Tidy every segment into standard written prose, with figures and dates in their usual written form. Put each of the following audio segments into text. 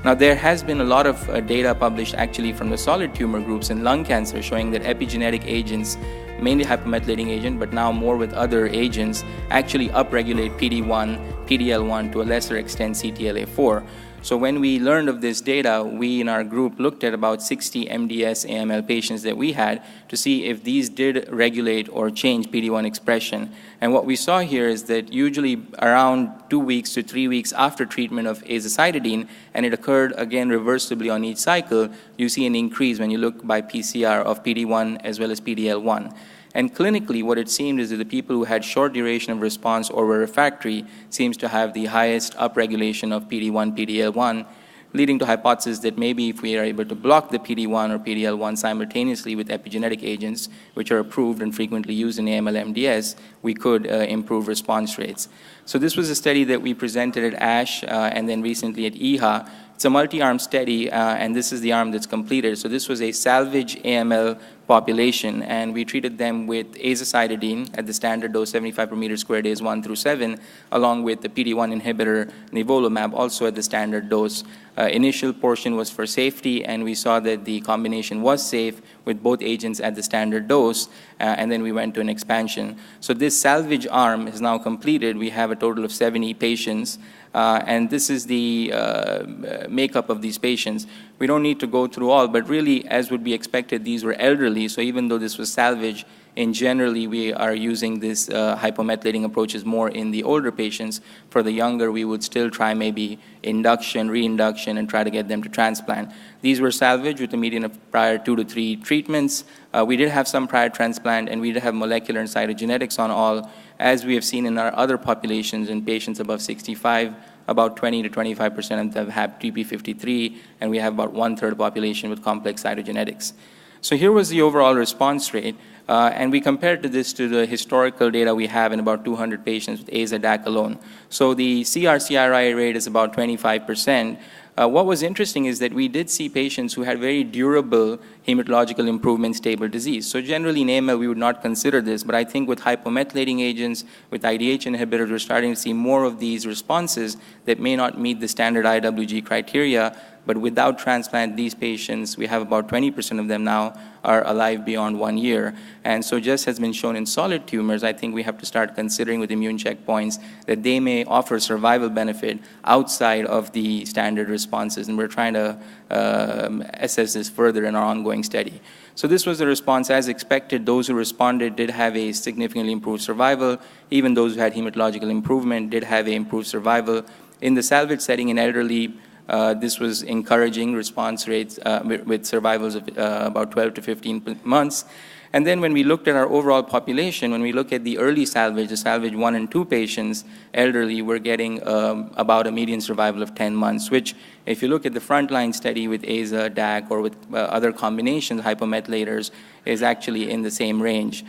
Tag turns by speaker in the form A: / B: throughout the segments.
A: Now, there has been a lot of data published actually from the solid tumor groups in lung cancer showing that epigenetic agents, mainly hypomethylating agent, but now more with other agents, actually upregulate PD-1, PD-L1, to a lesser extent CTLA-4. So when we learned of this data, we in our group looked at about 60 MDS AML patients that we had to see if these did regulate or change PD-1 expression. And what we saw here is that usually around 2 weeks to 3 weeks after treatment of azacitidine, and it occurred again reversibly on each cycle, you see an increase when you look by PCR of PD-1 as well as PD-L1. And clinically, what it seemed is that the people who had short duration of response or were refractory seems to have the highest upregulation of PD-1, PD-L1, leading to hypothesis that maybe if we are able to block the PD-1 or PD-L1 simultaneously with epigenetic agents, which are approved and frequently used in AML-MDS, we could improve response rates. So this was a study that we presented at ASH and then recently at EHA. It's a multi-arm study, and this is the arm that's completed. So this was a Salvage AML population, and we treated them with azacitidine at the standard dose 75 per meter squared days 1 through 7, along with the PD-1 inhibitor nivolumab, also at the standard dose. Initial portion was for safety, and we saw that the combination was safe with both agents at the standard dose, and then we went to an expansion. So this salvage arm is now completed. We have a total of 70 patients, and this is the makeup of these patients. We don't need to go through all, but really, as would be expected, these were elderly, so even though this was salvage, in generally we are using this hypomethylating approaches more in the older patients. For the younger, we would still try maybe induction, reinduction, and try to get them to transplant. These were salvage with a median of prior 2 to 3 treatments. We did have some prior transplant, and we did have molecular and cytogenetics on all. As we have seen in our other populations in patients above 65, about 20 to 25% of them have TP53, and we have about 1/3 population with complex cytogenetics. So here was the overall response rate, and we compared this to the historical data we have in about 200 patients with AZA/DAC alone. So the CR/CRi rate is about 25%. What was interesting is that we did see patients who had very durable hematological improvement, stable disease. So generally in AML, we would not consider this, but I think with hypomethylating agents, with IDH inhibitors, we're starting to see more of these responses that may not meet the standard IWG criteria, but without transplant, these patients, we have about 20% of them now, are alive beyond 1 year. And so just has been shown in solid tumors, I think we have to start considering with immune checkpoints that they may offer survival benefit outside of the standard responses, and we're trying to assess this further in our ongoing study. So this was the response as expected. Those who responded did have a significantly improved survival. Even those who had hematological improvement did have a improved survival. In the salvage setting in elderly, this was encouraging response rates with survivals of about 12 to 15 months. And then when we looked at our overall population, when we look at the early salvage, the salvage 1 and 2 patients, elderly, we're getting about a median survival of 10 months, which if you look at the frontline study with AZA, DAC, or with other combinations, hypomethylators, is actually in the same range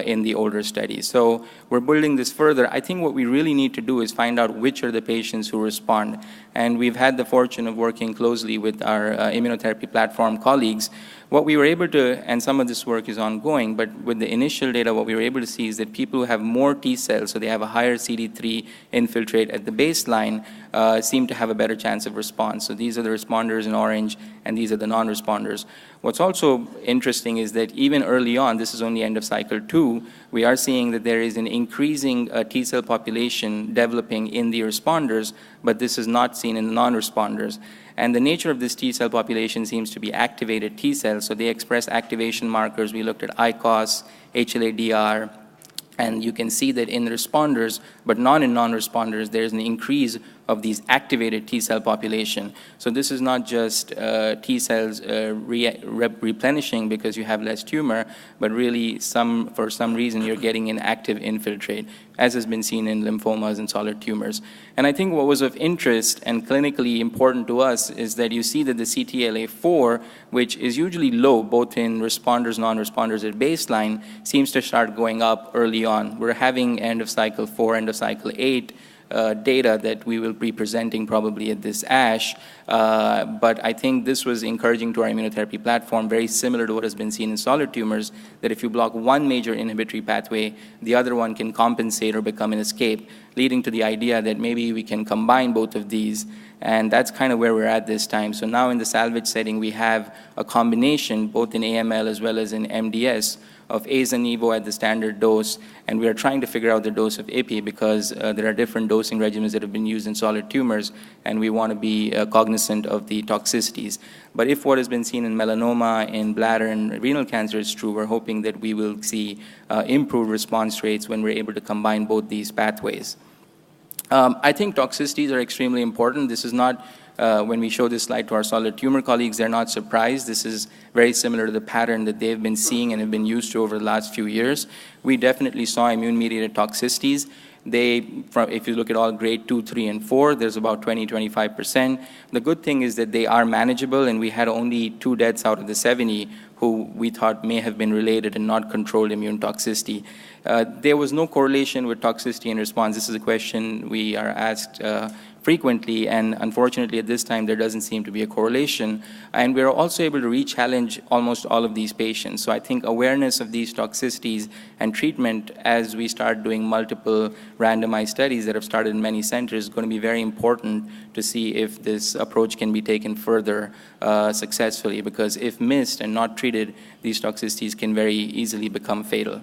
A: in the older studies. So we're building this further. I think what we really need to do is find out which are the patients who respond. And we've had the fortune of working closely with our immunotherapy platform colleagues. What we were able to, and some of this work is ongoing, but with the initial data, what we were able to see is that people who have more T cells, so they have a higher CD3 infiltrate at the baseline, seem to have a better chance of response. So these are the responders in orange, and these are the non-responders. What's also interesting is that even early on, this is only end of cycle 2, we are seeing that there is an increasing T cell population developing in the responders, but this is not seen in the non-responders. And the nature of this T cell population seems to be activated T cells, so they express activation markers. We looked at ICOS, HLA-DR, and you can see that in the responders, but not in non-responders, there's an increase of these activated T cell population. So this is not just T cells replenishing because you have less tumor, but really for some reason you're getting an active infiltrate, as has been seen in lymphomas and solid tumors. And I think what was of interest and clinically important to us is that you see that the CTLA-4, which is usually low both in responders, non-responders at baseline, seems to start going up early on. We're having end of cycle 4, end of cycle 8 data that we will be presenting probably at this ASH, but I think this was encouraging to our immunotherapy platform, very similar to what has been seen in solid tumors, that if you block one major inhibitory pathway, the other one can compensate or become an escape, leading to the idea that maybe we can combine both of these. And that's kind of where we're at this time. So now in the salvage setting, we have a combination, both in AML as well as in MDS, of aza/nivo at the standard dose, and we are trying to figure out the dose of ipi because there are different dosing regimens that have been used in solid tumors, and we want to be cognizant of the toxicities. But if what has been seen in melanoma, in bladder, and renal cancer is true, we're hoping that we will see improved response rates when we're able to combine both these pathways. I think toxicities are extremely important. This is not, when we show this slide to our solid tumor colleagues, they're not surprised. This is very similar to the pattern that they've been seeing and have been used to over the last few years. We definitely saw immune-mediated toxicities. If you look at all grade 2, 3, and 4, there's about 20-25%. The good thing is that they are manageable, and we had only 2 deaths out of the 70 who we thought may have been related and not controlled immune toxicity. There was no correlation with toxicity and response. This is a question we are asked frequently, and unfortunately at this time there doesn't seem to be a correlation. And we're also able to re-challenge almost all of these patients. So I think awareness of these toxicities and treatment as we start doing multiple randomized studies that have started in many centers is going to be very important to see if this approach can be taken further successfully, because if missed and not treated, these toxicities can very easily become fatal.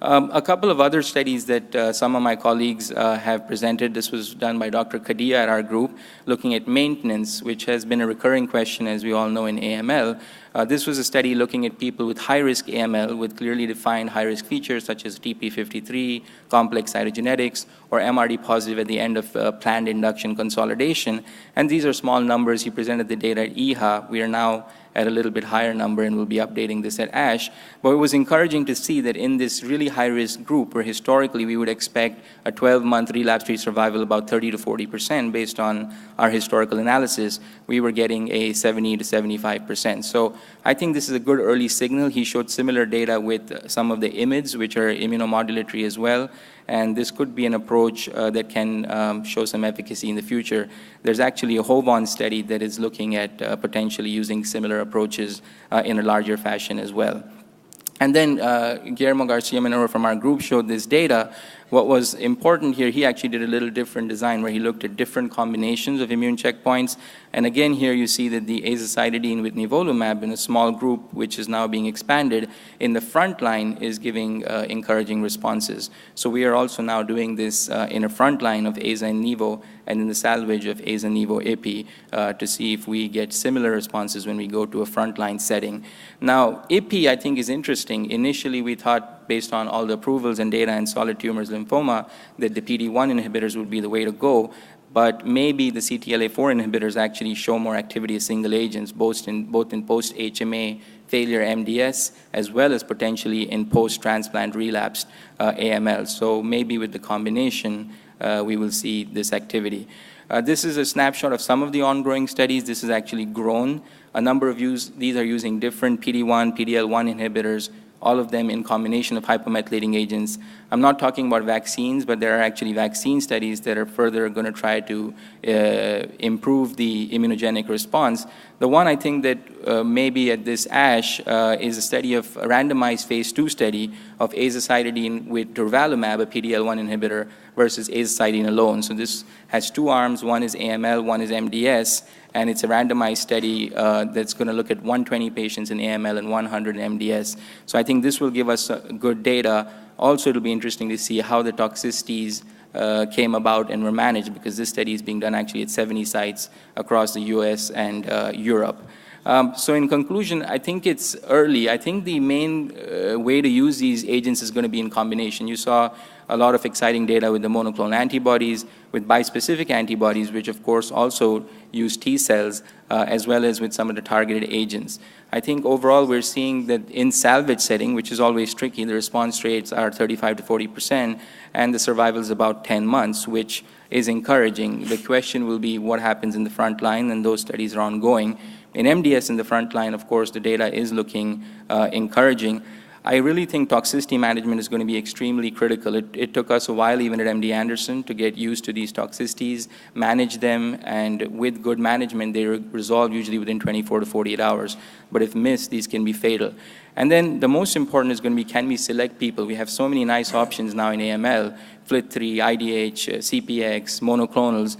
A: A couple of other studies that some of my colleagues have presented. This was done by Dr. Kadia at our group, looking at maintenance, which has been a recurring question, as we all know, in AML. This was a study looking at people with high-risk AML with clearly defined high-risk features such as TP53, complex cytogenetics, or MRD positive at the end of planned induction consolidation. And these are small numbers. He presented the data at EHA. We are now at a little bit higher number, and we'll be updating this at ASH. But it was encouraging to see that in this really high-risk group, where historically we would expect a 12-month relapse-free survival about 30 to 40% based on our historical analysis, we were getting a 70 to 75%. So I think this is a good early signal. He showed similar data with some of the IMiDs, which are immunomodulatory as well. And this could be an approach that can show some efficacy in the future. There's actually a HOVON study that is looking at potentially using similar approaches in a larger fashion as well. And then Guillermo Garcia-Menor from our group showed this data. What was important here, he actually did a little different design where he looked at different combinations of immune checkpoints. And again, here you see that the azacitidine with nivolumab in a small group, which is now being expanded, in the front line is giving encouraging responses. So we are also now doing this in a front line of aza and nivo, and in the salvage of aza/nivo/ipi to see if we get similar responses when we go to a frontline setting. Now, ipi I think is interesting. Initially we thought, based on all the approvals and data in solid tumors, lymphoma, that the PD-1 inhibitors would be the way to go. But maybe the CTLA-4 inhibitors actually show more activity as single agents, both in post-HMA failure MDS, as well as potentially in post-transplant relapsed AML. So maybe with the combination, we will see this activity. This is a snapshot of some of the ongoing studies. This is actually grown. A number of these are using different PD-1, PD-L1 inhibitors, all of them in combination of hypomethylating agents. I'm not talking about vaccines, but there are actually vaccine studies that are further going to try to improve the immunogenic response. The one I think that maybe at this ASH is a study of a randomized phase 2 study of azacitidine with durvalumab, a PD-L1 inhibitor, versus azacitidine alone. So this has 2 arms. One is AML, one is MDS. And it's a randomized study that's going to look at 120 patients in AML and 100 in MDS. So I think this will give us good data. Also, it'll be interesting to see how the toxicities came about and were managed, because this study is being done actually at 70 sites across the US and Europe. So in conclusion, I think it's early. I think the main way to use these agents is going to be in combination. You saw a lot of exciting data with the monoclonal antibodies, with bispecific antibodies, which of course also use T cells, as well as with some of the targeted agents. I think overall we're seeing that in salvage setting, which is always tricky, the response rates are 35 to 40%, and the survival is about 10 months, which is encouraging. The question will be what happens in the front line, and those studies are ongoing. In MDS in the front line, of course, the data is looking encouraging. I really think toxicity management is going to be extremely critical. It took us a while, even at MD Anderson, to get used to these toxicities, manage them, and with good management, they resolve usually within 24 to 48 hours. But if missed, these can be fatal. And then the most important is going to be, can we select people? We have so many nice options now in AML, FLT3, IDH, CPX, monoclonals.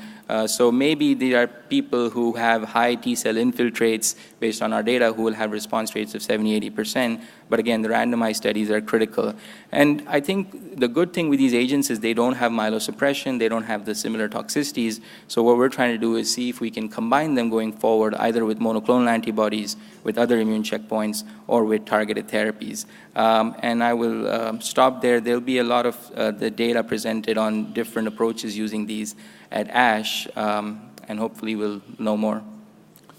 A: So maybe there are people who have high T-cell infiltrates based on our data who will have response rates of 70–80%. But again, the randomized studies are critical. And I think the good thing with these agents is they don't have myelosuppression, they don't have the similar toxicities. So what we're trying to do is see if we can combine them going forward, either with monoclonal antibodies, with other immune checkpoints, or with targeted therapies. And I will stop there. There'll be a lot of the data presented on different approaches using these at ASH, and hopefully we'll know more.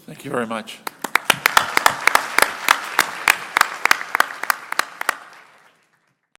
B: Thank you very much.